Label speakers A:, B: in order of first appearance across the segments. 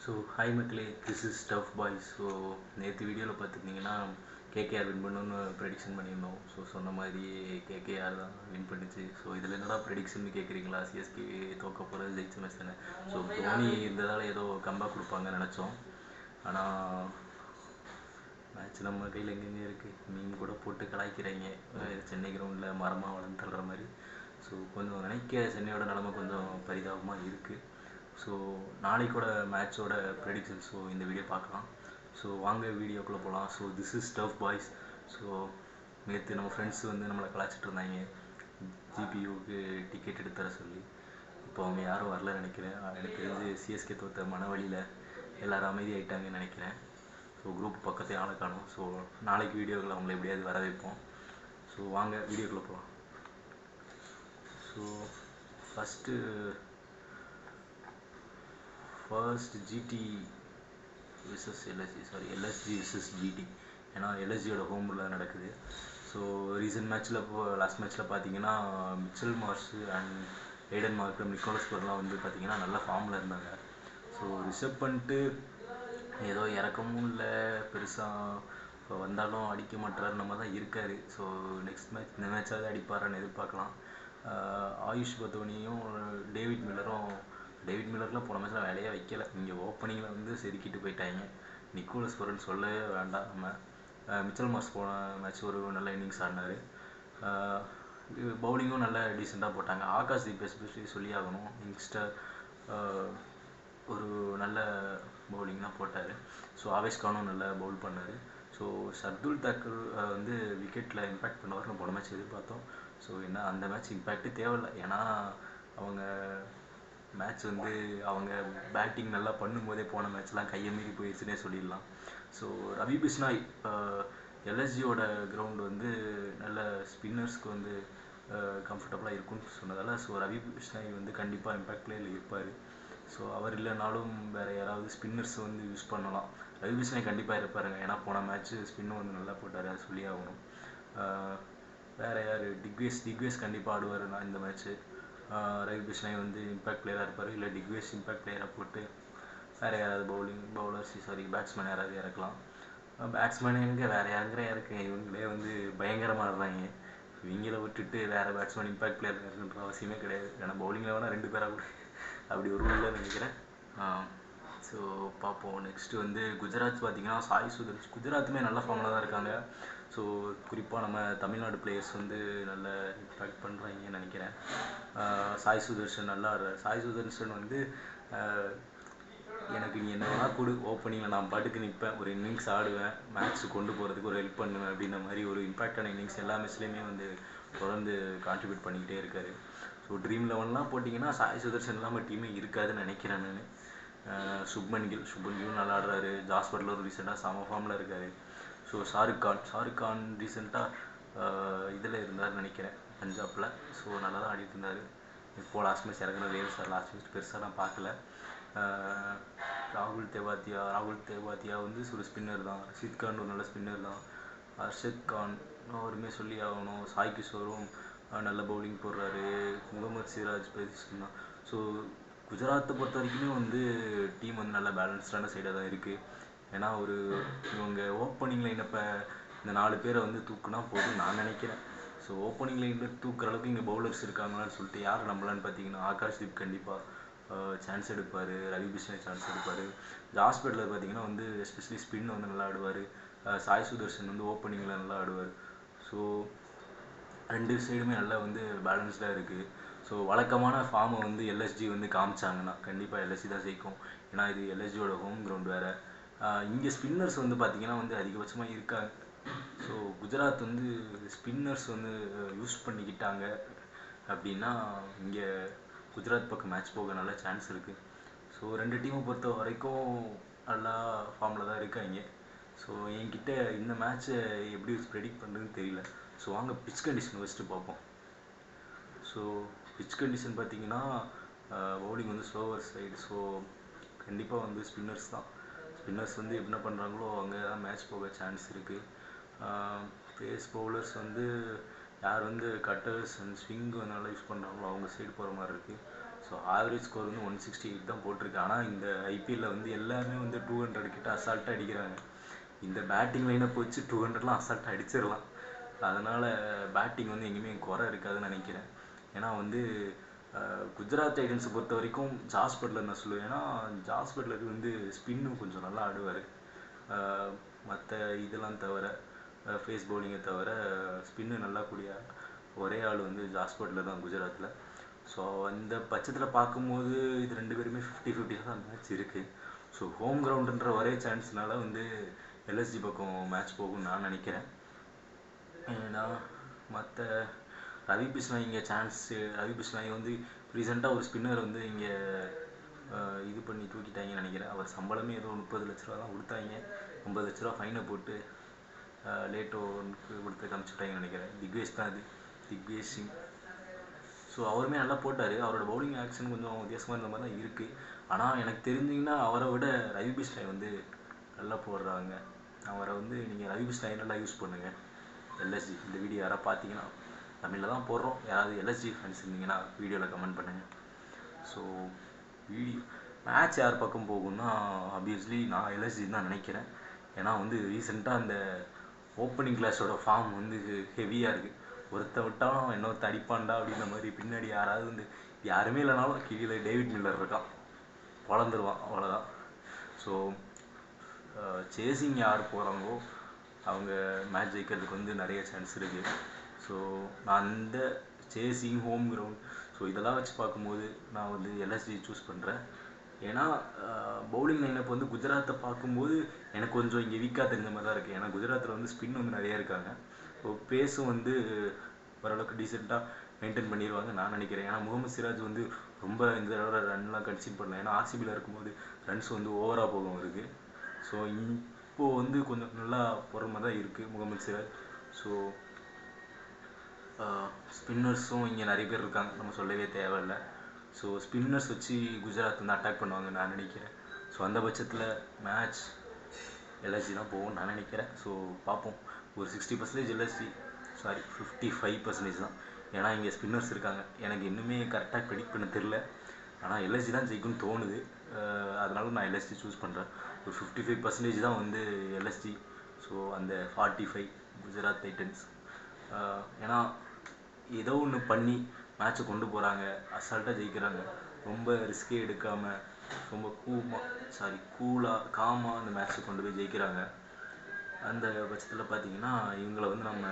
A: So hi மக்களே, this is tough bye. So நேற்று வீடியோவில் பார்த்துருந்தீங்கன்னா கேகேஆர் வின் பண்ணணும்னு ப்ரெடிக்ஷன் பண்ணியிருந்தோம். ஸோ சொன்ன மாதிரி கேகேஆர் தான் வின் பண்ணிச்சு. ஸோ இதில் என்னடா ப்ரெடிக்ஷன் கேட்குறீங்களா? சிஎஸ்கே தோக்க போகிறது ஜெயிச்ச மேட்ச் தானே. ஸோ தோனி இருந்ததால் ஏதோ கம்பேக் கொடுப்பாங்கன்னு நினச்சோம். ஆனால் மேட்ச் நம்ம கையில் எங்கெங்கே இருக்குது. மீன் கூட போட்டு கலாய்க்கிறாங்க சென்னை கிரவுண்டில் மரமாக வளர்ந்து தள்ளுற மாதிரி. ஸோ கொஞ்சம் நினைக்க சென்னையோட நிலமை கொஞ்சம் பரிதாபமாக இருக்குது. ஸோ நாளைக்கோட மேட்சோட ப்ரெடிக்ஷன் ஸோ இந்த வீடியோ பார்க்கலாம். ஸோ வாங்க வீடியோக்குள்ளே போகலாம். So this is tough boys. So நேற்று நம்ம ஃப்ரெண்ட்ஸ் வந்து நம்மளை கலாய்ச்சிட்டு இருந்தாங்க ஜிபியூக்கு டிக்கெட் எடுத்து தர சொல்லி. இப்போ அவங்க யாரும் வரலன்னு நினைக்கிறேன். எனக்கு தெரிஞ்சு சிஎஸ்கே தோற்ற மனவழியில் எல்லோரும் அமைதியாகிட்டாங்கன்னு நினைக்கிறேன். ஸோ குரூப் பக்கத்தையும் ஆளை காணும். ஸோ நாளைக்கு வீடியோக்களை அவங்களை எப்படியாவது வர வைப்போம். ஸோ வாங்க வீடியோக்குள்ளே போகலாம். So first GT versus LSG versus GT. ஏன்னா எல்எஸ்ஜியோட ஹோமில் நடக்குது. ஸோ ரீசன்ட் மேட்ச்சில் லாஸ்ட் மேட்ச்சில் பார்த்தீங்கன்னா மிச்சல் மார்ஷ் அண்ட் ஏடன் மார்க்கம் நிக்கோலஸ் பூரன்லாம் வந்து பார்த்தீங்கன்னா நல்ல ஃபார்மில் இருந்தாங்க. ஸோ ரிசர்வ் பண்ணிட்டு ஏதோ இறக்கமும் இல்லை பெருசாக. இப்போ வந்தாலும் அடிக்க மாட்டார், நம்ம தான் இருக்கார். ஸோ நெக்ஸ்ட் மேட்ச் இந்த மேட்சாவது அடிப்பாரான்னு எதிர்பார்க்கலாம். ஆயுஷ் பத்தோனியும் டேவிட் மில்லர்லாம் போன மேட்ச்சில் வேலையே வைக்கலை. இங்கே ஓப்பனிங்கில் வந்து செதுக்கிட்டு போயிட்டாங்க. நிக்கோலஸ் பூரன் சொல்லவே வேண்டாம். நம்ம மிச்சல் மார்ஷ் போன மேட்ச் ஒரு நல்ல இன்னிங்ஸ் ஆடினார். பவுலிங்கும் நல்ல டீசெண்டாக போட்டாங்க. ஆகாஷ் தீப் எஸ்பெஷலி சொல்லி ஆகணும். யங்ஸ்டர் ஒரு நல்ல பவுலிங் தான் போட்டார். ஸோ ஆவேஷ் கானும் நல்லா பவுல் பண்ணார். ஸோ ஷர்துல் தாக்கர் வந்து விக்கெட்டில் இம்பேக்ட் பண்ணுவார்னு போன மேட்ச் எதிர்பார்த்தோம். ஸோ என்ன அந்த மேட்ச் இம்பேக்ட்டு தேவையில்லை. ஏன்னா அவங்க மேட்ச் வந்து அவங்க பேட்டிங் நல்லா பண்ணும்போதே போன மேட்ச்லாம் கையை மீறி போயிடுச்சுன்னே சொல்லிடலாம். ஸோ ரவி பிஷ்னாய் எல்எஸ்ஜியோட கிரவுண்டு வந்து நல்ல ஸ்பின்னர்ஸ்க்கு வந்து கம்ஃபர்டபுளாக இருக்கும்னு சொன்னதால் ஸோ ரவி பிஷ்னாய் வந்து கண்டிப்பாக இம்பேக்ட் பிளேயரில் இருப்பார். ஸோ அவர் இல்லைனாலும் வேறு யாராவது ஸ்பின்னர்ஸ் வந்து யூஸ் பண்ணலாம். ரவி பிஷ்னாய் கண்டிப்பாக இருப்பாருங்க. ஏன்னா போன மேட்ச்சு ஸ்பின்னும் வந்து நல்லா போட்டார், அது சொல்லி ஆகணும். வேறு யார்? டிக்வேஸ் கண்டிப்பாக ஆடுவார். நான் இந்த மேட்ச்சு ரவி பிஷ்னாய் வந்து இம்பேக்ட் பிளேயராக இருப்பார். இல்லை டிக்வேஸ் இம்பேக்ட் பிளேயராக போட்டு வேறு யாராவது பேட்ஸ்மேன் யாராவது இறக்கலாம். பேட்ஸ்மேன் எங்கே வேறு யாருங்கிற இவங்களே வந்து பயங்கரமாக ஆடுறாங்க. இவங்கள விட்டுட்டு வேறு பேட்ஸ்மேன் இம்பேக்ட் பிளேயர் இருக்குன்ற அவசியமே கிடையாது. ஏன்னா பவுலிங்கில் வேணால் 2 பேராக கூட அப்படி ஒரு ரூலில் நினைக்கிறேன். ஸோ பார்ப்போம். நெக்ஸ்ட்டு வந்து குஜராத் பார்த்திங்கன்னா சாய் சுதர்ஷன். குஜராத்துமே நல்ல ஃபார்மில் தான் இருக்காங்க. ஸோ குறிப்பாக நம்ம தமிழ்நாடு பிளேயர்ஸ் வந்து நல்ல இம்பேக்ட் பண்ணுறாங்கன்னு நினைக்கிறேன். சாய் சுதர்ஷன் நல்லா ஆடுறார். சாய் சுதர்ஷன் வந்து எனக்கு நீ என்ன வேணால் கொடு, ஓப்பனிங்கில் நான் பாட்டுக்கு நிற்பேன், ஒரு இன்னிங்ஸ் ஆடுவேன், மேட்ச்சு கொண்டு போகிறதுக்கு ஒரு ஹெல்ப் பண்ணுவேன் அப்படின்ற மாதிரி ஒரு இம்பேக்டான இன்னிங்ஸ் எல்லா மேட்ச்லேயுமே வந்து தொடர்ந்து கான்ட்ரிபியூட் பண்ணிக்கிட்டே இருக்கார். ஸோ ட்ரீம் 11லாம் போட்டிங்கன்னா சாய் சுதர்ஷன் இல்லாமல் டீமே இருக்காதுன்னு நினைக்கிறேன் நான். சுப்மன் கில் நல்லா ஆடுறாரு. ஜாஸ் பட்லர் ரீசெண்டாக செம ஃபார்மில் இருக்கார். ஸோ ஷாருக் கான் ரீசெண்டாக இதில் இருந்தார்னு நினைக்கிறேன், பஞ்சாபில். ஸோ நல்லா தான் ஆடிட்டு இருந்தார். இப்போது லாஸ்ட் மேட்ச் இறங்குற ரேவ் சார் லாஸ்ட் மேட்ச் பெருசாக நான் பார்க்கல. ராகுல் தேவாத்தியா வந்து ஒரு ஸ்பின்னர் தான். ரஷீத் கான் ஒரு நல்ல ஸ்பின்னர் தான். அர்ஷத் கான் அவருமே சொல்லி ஆகணும். சாய் கிஷோரும் நல்ல பவுலிங் போடுறாரு. முகமது சிராஜ் தான். ஸோ குஜராத்தை பொறுத்த வரைக்குமே வந்து டீம் வந்து நல்ல பேலன்ஸ்டான சைடாக தான் இருக்குது. ஏன்னா இவங்க ஓப்பனிங் லைனப்போ இந்த 4 பேரை வந்து தூக்குனா போதும் நான் நினைக்கிறேன். ஸோ ஓப்பனிங் லைனில் தூக்குற அளவுக்கு இங்கே பவுலர்ஸ் இருக்காங்களான்னு சொல்லிட்டு யார் நம்பலான்னு பார்த்தீங்கன்னா ஆகாஷ் தீப் கண்டிப்பாக சான்ஸ் எடுப்பார். ரவி பிஷ்னாய் சான்ஸ் எடுப்பார். ஜாஸ் பட்லர் பார்த்திங்கன்னா வந்து எஸ்பெஷலி ஸ்பின் வந்து நல்லா ஆடுவார். சாய் சுதர்ஷன் வந்து ஓப்பனிங்கில் நல்லா ஆடுவார். ஸோ 2 சைடுமே நல்லா வந்து பேலன்ஸ்டாக இருக்குது. ஸோ வழக்கமான ஃபார்மை வந்து எல்எஸ்ஜி வந்து காமிச்சாங்கன்னா கண்டிப்பாக எல்எஸ்ஜி தான் ஜெயிக்கும். ஏன்னா இது எல்எஸ்ஜியோட ஹோம் கிரவுண்ட் வேறு. இங்கே ஸ்பின்னர்ஸ் வந்து பார்த்திங்கன்னா வந்து அதிகபட்சமாக இருக்காங்க. ஸோ குஜராத் வந்து ஸ்பின்னர்ஸ் வந்து யூஸ் பண்ணிக்கிட்டாங்க அப்படின்னா இங்கே குஜராத் பக்கம் மேட்ச் போக நல்ல சான்ஸ் இருக்குது. ஸோ 2 டீமை பொறுத்த வரைக்கும் நல்லா ஃபார்மில் தான் இருக்காங்க. ஸோ என்கிட்ட இந்த மேட்ச்சை எப்படி ப்ரெடிக்ட் பண்ணுறதுன்னு தெரியல. ஸோ வாங்க பிச் கண்டிஷன் ஃபஸ்ட்டு பார்ப்போம். ஸோ பிச் கண்டிஷன் பார்த்திங்கன்னா பவுலிங் வந்து ஸ்லோவர் சைடு. ஸோ கண்டிப்பாக வந்து ஸ்பின்னர்ஸ் தான். ஸ்பின்னர்ஸ் வந்து என்ன பண்ணுறாங்களோ அங்கே தான் மேட்ச் போக சான்ஸ் இருக்குது. பேஸ் பவுலர்ஸ் வந்து யார் வந்து கட்டர்ஸ் அண்ட் ஸ்விங் நல்லா யூஸ் பண்ணுறாங்களோ அவங்க சைடு போகிற மாதிரி இருக்குது. ஸோ ஆவரேஜ் ஸ்கோர் வந்து 168 தான் போட்டிருக்கு. ஆனால் இந்த ஐபிஎல்லில் வந்து எல்லாருமே வந்து 200 கிட்ட அசால்ட்டாக அடிக்கிறாங்க. இந்த பேட்டிங் லைனப் வச்சு 200லாம் அசால்ட்டாக அடிச்சிடலாம். அதனால் பேட்டிங் வந்து எங்கேயுமே குறை இருக்காதுன்னு நினைக்கிறேன். ஏன்னா வந்து குஜராத் டைட்டன்ஸை பொறுத்த வரைக்கும் ஜாஸ் பட்லர் நான் சொல்லுவேன். ஏன்னா ஜாஸ் பட்லர் வந்து ஸ்பின்னும் கொஞ்சம் நல்லா ஆடுவார். மற்ற இதெல்லாம் தவிர ஃபேஸ் பவுலிங்கை தவிர ஸ்பின்னு நல்லா கூடிய ஒரே ஆள் வந்து ஜாஸ் பட்லர் தான் குஜராத்தில். ஸோ அந்த பட்சத்தில் பார்க்கும்போது இது 2 பேருமே 50-50 தான் மேட்ச் இருக்குது. ஸோ ஹோம் கிரவுண்டுன்ற ஒரே சான்ஸ்னால வந்து எல்எஸ்ஜி பக்கம் மேட்ச் போகும்னு நான் நினைக்கிறேன். ஏன்னா மற்ற ரவி பிஷ்னாய் இங்கே ரவி பிஷ்னாய் வந்து ரீசெண்டாக ஒரு ஸ்பின்னர் வந்து இங்கே இது பண்ணி தூக்கிட்டாங்கன்னு நினைக்கிறேன். அவர் சம்பளமே ஏதோ 30 லட்ச ரூபா தான் கொடுத்தாங்க. 50 லட்ச ரூபா ஃபைனை போட்டு லேட்டோனுக்கு கொடுத்து காமிச்சுட்டாங்கன்னு நினைக்கிறேன். திக்வேஷ் தான் அது, திக்வேஷ் சிங். ஸோ அவருமே நல்லா போட்டார். அவரோட பவுலிங் ஆக்ஷன் கொஞ்சம் வித்தியாசமாக இருந்த மாதிரி தான் இருக்குது. ஆனால் எனக்கு தெரிஞ்சிங்கன்னா அவரை விட ரவி பிஷ்னாய் வந்து நல்லா போடுறாங்க. அவரை வந்து நீங்கள் ரவி பிஷ்னாய் நல்லா யூஸ் பண்ணுங்கள். எல்எஸ்ஜி இந்த வீடியோ யாராவது பார்த்தீங்கன்னா, தமிழில் தான் போடுறோம், யாராவது எல்எஸ்ஜி ஃபேன்ஸ் இருந்தீங்கன்னா வீடியோவில் கமெண்ட் பண்ணுங்கள். ஸோ மேட்ச் யார் பக்கம் போகும்னா ஆப்வியஸ்லி நான் எல்எஸ்ஜி தான் நினைக்கிறேன். ஏன்னா வந்து ரீசெண்டாக அந்த ஓப்பனிங் கிளாஸோட ஃபார்ம் வந்து ஹெவியாக இருக்குது. ஒருத்த விட்டாலும் இன்னொருத்த அடிப்பான்டா அப்படின்ற மாதிரி பின்னாடி யாராவது வந்து யாருமே இல்லைனாலும் கீழே டேவிட் மில்லர் இருக்கான், வளர்ந்துருவான், அவ்வளோதான். ஸோ சேசிங் யார் போகிறாங்களோ அவங்க மேட்ச் ஜெயிக்கிறதுக்கு வந்து நிறைய சான்ஸ் இருக்குது. ஸோ நான் அந்த சேசிங் ஹோம் கிரவுண்ட் ஸோ இதெல்லாம் வச்சு பார்க்கும்போது நான் வந்து எல்எஸ்ஜி சூஸ் பண்ணுறேன். ஏன்னா பவுலிங் லைனப் வந்து குஜராத்தை பார்க்கும்போது எனக்கு கொஞ்சம் இங்கே வீக்காக தெரிஞ்ச மாதிரி தான் இருக்குது. ஏன்னா குஜராத்தில் வந்து ஸ்பின் வந்து நிறையா இருக்காங்க. ஸோ பேஸும் வந்து ஓரளவுக்கு டீசெண்டாக மெயின்டைன் பண்ணிடுவாங்க நான் நினைக்கிறேன். ஏன்னா முகமது சிராஜ் வந்து ரொம்ப இந்த தடவை ரன்லாம் கன்சிட் பண்ணல. ஏன்னா ஆர்சிபியில் இருக்கும்போது ரன்ஸ் வந்து ஓவராக போகும் இருக்குது. ஸோ இப்போது வந்து கொஞ்சம் நல்லா போகிற மாதிரி தான் இருக்குது முகமது சிராஜ். ஸோ ஸ்பின்னர்ஸும் இங்கே நிறைய பேர் இருக்காங்க, நம்ம சொல்லவே தேவையில்லை. ஸோ ஸ்பின்னர்ஸ் வச்சு குஜராத் வந்து அட்டாக் பண்ணுவாங்க நான் நினைக்கிறேன். ஸோ அந்த பட்சத்தில் மேட்ச் எல்எஸ்ஜி தான் போகும்னு நான் நினைக்கிறேன். ஸோ பார்ப்போம். ஒரு 60% எல்எஸ்ஜி, சாரி 55% தான். ஏன்னா இங்கே ஸ்பின்னர்ஸ் இருக்காங்க. எனக்கு இன்னுமே கரெக்டாக ப்ரெடிக்ட் பண்ண தெரில. ஆனால் எல்எஸ்ஜி தான் ஜெயிக்கும்னு தோணுது. அதனால நான் எல்எஸ்ஜி சூஸ் பண்ணுறேன். ஒரு 55% தான் வந்து எல்எஸ்ஜி. ஸோ அந்த 45 குஜராத் டைட்டன்ஸ். ஏன்னா ஏதோ ஒன்று பண்ணி மேட்ச்சை கொண்டு போகிறாங்க, அசால்ட்டாக ஜெயிக்கிறாங்க. ரொம்ப ரிஸ்கே எடுக்காமல் ரொம்ப கூலாக காமாக அந்த மேட்ச்சை கொண்டு போய் ஜெயிக்கிறாங்க. அந்த பட்சத்தில் பார்த்தீங்கன்னா இவங்களை வந்து நம்ம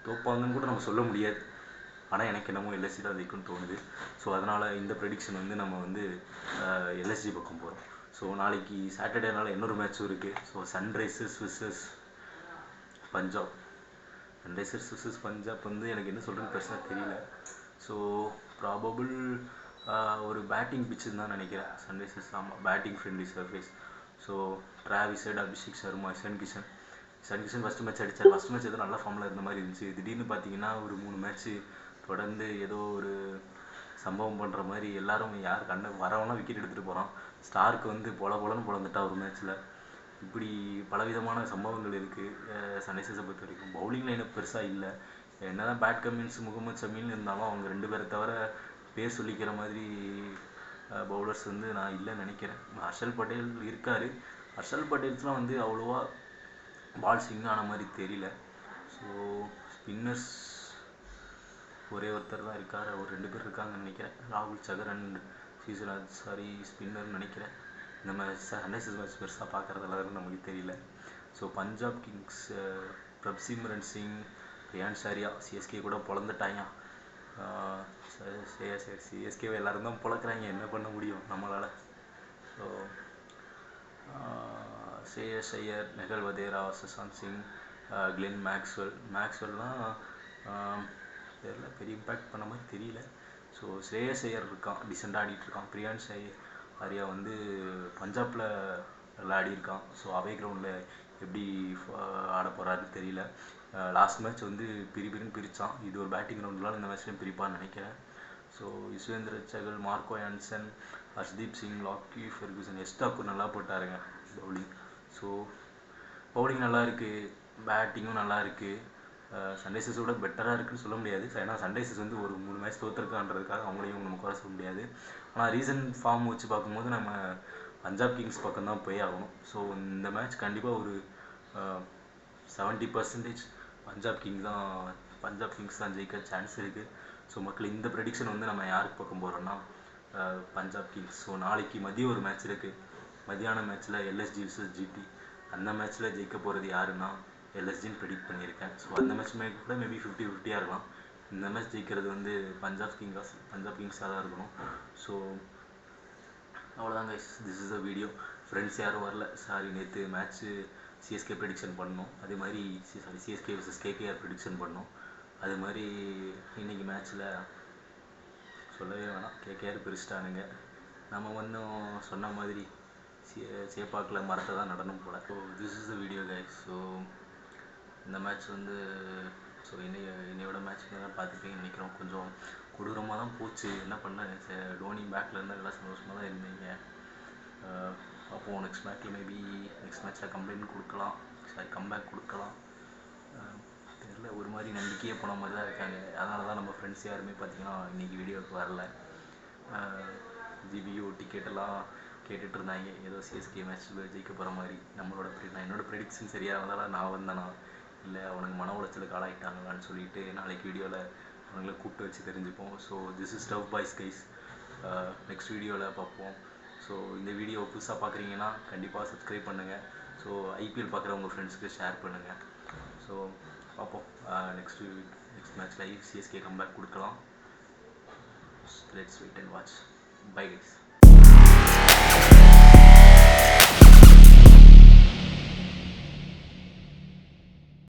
A: தோப்பாங்கன்னு கூட நம்ம சொல்ல முடியாது. ஆனால் எனக்கு என்னமோ எல்எஸ்ஜி தான் ஜெயிக்கும்னு தோணுது. ஸோ அதனால் இந்த ப்ரெடிக்ஷன் வந்து நம்ம வந்து எல்எஸ்ஜி பக்கம் போகிறோம். ஸோ நாளைக்கு சாட்டர்டேனால இன்னொரு மேட்ச்சும் இருக்குது. So Sunrisers versus Punjab. Sunrisers versus Punjab வந்து எனக்கு என்ன சொல்கிறதுன்னு பெருசாக தெரியல. ஸோ ப்ராபபிள் ஒரு பேட்டிங் பிச்சுன்னு தான் நினைக்கிறேன் சன்ரைசர்ஸ். ஆமாம், batting friendly surface. So Travis Head, Abhishek Sharma, Ishan Kishan first match அடித்தார். ஃபஸ்ட் மேட்ச் ஏதோ நல்ல ஃபார்மில் இருந்த மாதிரி இருந்துச்சு. திடீர்னு பார்த்தீங்கன்னா ஒரு 3 மேட்ச்சு தொடர்ந்து ஏதோ ஒரு சம்பவம் பண்ணுற மாதிரி எல்லாரும் யார் வரவனா விக்கெட் எடுத்துகிட்டு போகிறான். ஸ்டார்க்கு வந்து பொலன்னு பொழந்துட்டா ஒரு மேட்ச்சில். இப்படி பலவிதமான சம்பவங்கள் இருக்குது சன்ரைசர்ஸை பொறுத்த வரைக்கும். பவுலிங் லைனப் பெருசாக இல்லை. என்ன தான் பேட் கமின்ஸ், முகமது ஷமின்னு இருந்தாலும் அவங்க 2 பேரை தவிர பேர் சொல்லிக்கிற மாதிரி பவுலர்ஸ் வந்து நான் இல்லைன்னு நினைக்கிறேன். ஹர்ஷல் பட்டேல் இருக்கார். ஹர்ஷல் பட்டேல்ஸ்லாம் வந்து அவ்வளோவா பால் ஸ்விங் ஆன மாதிரி தெரியல. ஸோ ஸ்பின்னர்ஸ் ஒரே ஒருத்தர் தான் இருக்கார், ஒரு 2 பேர் இருக்காங்கன்னு நினைக்கிறேன். ராகுல் சகர் அண்ட் ஸ்ரீராஜ் ஸ்பின்னர்னு நினைக்கிறேன். இந்த மாதிரி சன்ரைசர்ஸ் மேட்ச் பெருசாக பார்க்குறதுல நமக்கு தெரியல. ஸோ பஞ்சாப் கிங்ஸ் பிரப்சிம்ரன் சிங், ரியான் ஷாரியா சிஎஸ்கே கூட பொழந்துட்டாங்க. சிஎஸ்கேவை எல்லோரும் தான் பொழக்கிறாங்க, என்ன பண்ண முடியும் நம்மளால். ஸோ ஸ்ரேயஸ் ஐயர், நெகல் வதேரா, சுஷாந்த் சிங், கிளென் மேக்ஸ்வெல்லாம் தெரியல, பெரிய இம்பேக்ட் பண்ண மாதிரி தெரியல. ஸோ ஸ்ரேயஸ் ஐயர் இருக்கான், டிசெண்டாக ஆடிட்டுருக்கான். பிரியான்ஷ் ஆரியா வந்து பஞ்சாபில் விளையாடியிருக்கான். ஸோ அவே கிரவுண்டில் எப்படி ஆட போகிறாருன்னு தெரியல. லாஸ்ட் மேட்ச் வந்து பிரிச்சான். இது ஒரு பேட்டிங் கிரவுண்ட்லாம் இந்த மேட்ச்லேயும் பிரிப்பான்னு நினைக்கிறேன். So Yuzvendra Chahal, Marco Jansen, Harshdeep Singh, Lockie Ferguson, எஸ்டாக்கு நல்லா போட்டாருங்க பவுலிங். ஸோ பவுலிங் நல்லா இருக்குது, பேட்டிங்கும் நல்லா இருக்குது. சன்ரைசர்ஸோட பெட்டராக இருக்குன்னு சொல்ல முடியாது. ஏன்னா சன்ரைசர்ஸ் வந்து ஒரு 3 மேட்ச் தோற்றுருக்கான்றதுக்காக அவங்களையும் நம்ம குறை சொல்ல முடியாது. ஆனால் ரீசன்ட் ஃபார்ம் வச்சு பார்க்கும்போது நம்ம பஞ்சாப் கிங்ஸ் பக்கம் தான் போய் ஆகணும். ஸோ இந்த மேட்ச் கண்டிப்பாக ஒரு 70% பஞ்சாப் கிங்ஸ் தான் ஜெயிக்க சான்ஸ் இருக்குது. ஸோ மக்கள் இந்த ப்ரெடிக்ஷன் வந்து நம்ம யாருக்கு பக்கம் போகிறோன்னா பஞ்சாப் கிங்ஸ். ஸோ நாளைக்கு மதியம் ஒரு மேட்ச் இருக்குது. மதியான மேட்ச்சில் எல்எஸ்ஜி vs ஜிடி. அந்த மேட்ச்சில் ஜெயிக்க போகிறது யாருன்னா எல்எஸ்ஜின்னு ப்ரெடிக்ட் பண்ணியிருக்கேன். ஸோ அந்த மேட்ச் கூட மேபி 50-50 இருக்கலாம். இந்த மேட்ச் ஜெயிக்கிறது வந்து பஞ்சாப் கிங்ஸாக தான் இருக்கணும். ஸோ அவ்வளோதான் guys, this is a video. Friends யாரும் வரல, சாரி. நேற்று மேட்ச்சு சிஎஸ்கே ப்ரெடிக்ஷன் பண்ணோம், அதே மாதிரி சிஎஸ்கே vs கேகேஆர் ப்ரெடிக்ஷன் பண்ணோம். அது மாதிரி இன்றைக்கி மேட்ச்சில் சொல்லவே வேணாம், கேகேஆர் பிரிச்சிட்டானுங்க. நம்ம ஒன்றும் சொன்ன மாதிரி சேப்பாக்கில் மரத்தை தான் நடனம் போல. So this is the video guys. So இந்த மேட்ச் வந்து இன்னையோட மேட்ச் தான் பார்த்துப்பீங்கன்னு நினைக்கிறோம். கொஞ்சம் கொடூரமாக தான் போச்சு. என்ன பண்ணேன், டோனி பேக்கில் இருந்தால் எல்லாம் சந்தோஷமாக தான் இருந்தீங்க. அப்போது நெக்ஸ்ட் மேட்ச்சில் கம்பேக் கொடுக்கலாம். தெரியல, ஒரு மாதிரி நம்பிக்கையே போன மாதிரி தான் இருக்காங்க. அதனால தான் நம்ம ஃப்ரெண்ட்ஸ் யாருமே பார்த்திங்கன்னா இன்றைக்கி வீடியோவுக்கு வரல. ஜிபியூ டிக்கெட்டெல்லாம் கேட்டுட்டு இருந்தாங்க, ஏதோ சிஎஸ்கே மேட்ச்சில் ஜெயிக்க போகிற மாதிரி. என்னோட ப்ரெடிக்ஷன் சரியாக இருந்தாலும் நான் வந்தேனா இல்லை அவனுக்கு மன உளைச்சலுக்கு ஆளாகிட்டாங்களான்னு சொல்லிட்டு நாளைக்கு வீடியோவில் அவங்கள கூப்பிட்டு வச்சு தெரிஞ்சுப்போம். So this is Dove boys guys. Next வீடியோவில் பார்ப்போம். ஸோ இந்த வீடியோ புதுசாக பார்க்குறீங்கன்னா கண்டிப்பாக சப்ஸ்கிரைப் பண்ணுங்கள். ஸோ ஐபிஎல் பார்க்குற உங்கள் ஃப்ரெண்ட்ஸுக்கு ஷேர் பண்ணுங்கள். ஸோ பார்ப்போம், நெக்ஸ்ட் மேட்ச்சில் சிஎஸ்கே கம்பேக் கொடுக்கலாம். Let's wait and watch. Bye guys.